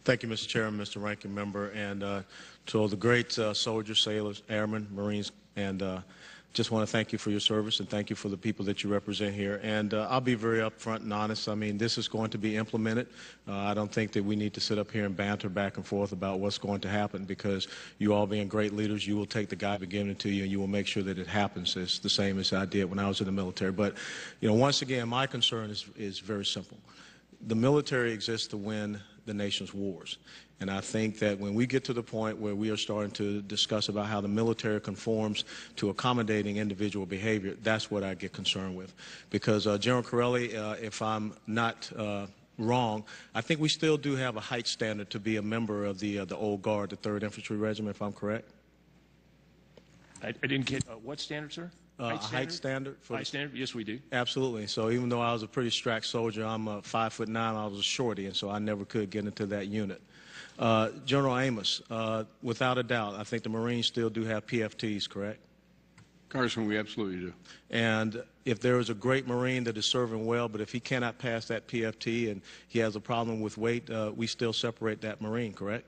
Thank you, Mr. Chairman, Mr. Ranking Member, and to all the great soldiers, sailors, airmen, Marines, and just want to thank you for your service and thank you for the people that you represent here. And I'll be very upfront and honest. I mean, this is going to be implemented. I don't think that we need to sit up here and banter back and forth about what's going to happen, because you all being great leaders, you will take the guide given to you and you will make sure that it happens. It's the same as I did when I was in the military. But, you know, once again, my concern is very simple. The military exists to win the nation's wars. And I think that when we get to the point where we are starting to discuss about how the military conforms to accommodating individual behavior, that's what I get concerned with. Because General Corelli, if I'm not wrong, I think we still do have a height standard to be a member of the Old Guard, the 3rd Infantry Regiment, if I'm correct. I didn't get what standard, sir? Height standard? Height standard? Yes, we do. Absolutely. So even though I was a pretty strapped soldier, I'm 5'9", I was a shorty, and so I never could get into that unit. General Amos, without a doubt, I think the Marines still do have PFTs, correct? Congressman, we absolutely do. And if there is a great Marine that is serving well, but if he cannot pass that PFT and he has a problem with weight, we still separate that Marine, correct?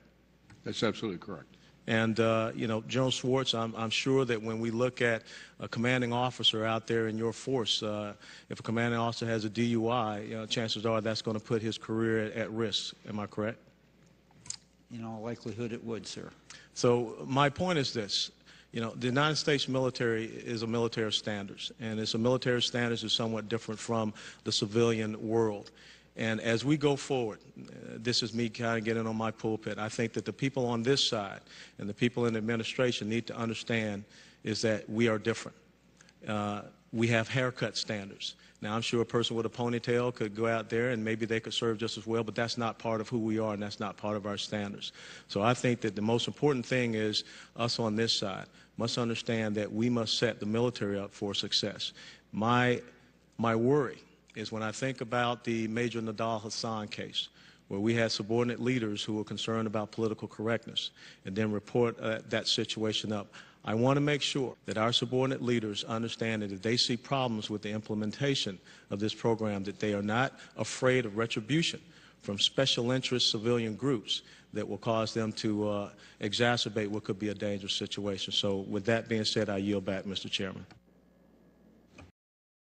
That's absolutely correct. And, you know, General Schwartz, I'm sure that when we look at a commanding officer out there in your force, if a commanding officer has a DUI, you know, chances are that's going to put his career at risk. Am I correct? In all likelihood, it would, sir. So my point is this. You know, the United States military is a military of standards, and it's a military of standards that's somewhat different from the civilian world. And as we go forward, this is me kind of getting on my pulpit, I think that the people on this side and the people in the administration need to understand is that we are different. We have haircut standards. Now, I'm sure a person with a ponytail could go out there and maybe they could serve just as well, but that's not part of who we are and that's not part of our standards. So I think that the most important thing is us on this side must understand that we must set the military up for success. My worry is when I think about the Major Nadal Hassan case, where we had subordinate leaders who were concerned about political correctness and then report that situation up. I want to make sure that our subordinate leaders understand that if they see problems with the implementation of this program, that they are not afraid of retribution from special interest civilian groups that will cause them to exacerbate what could be a dangerous situation. So with that being said, I yield back, Mr. Chairman.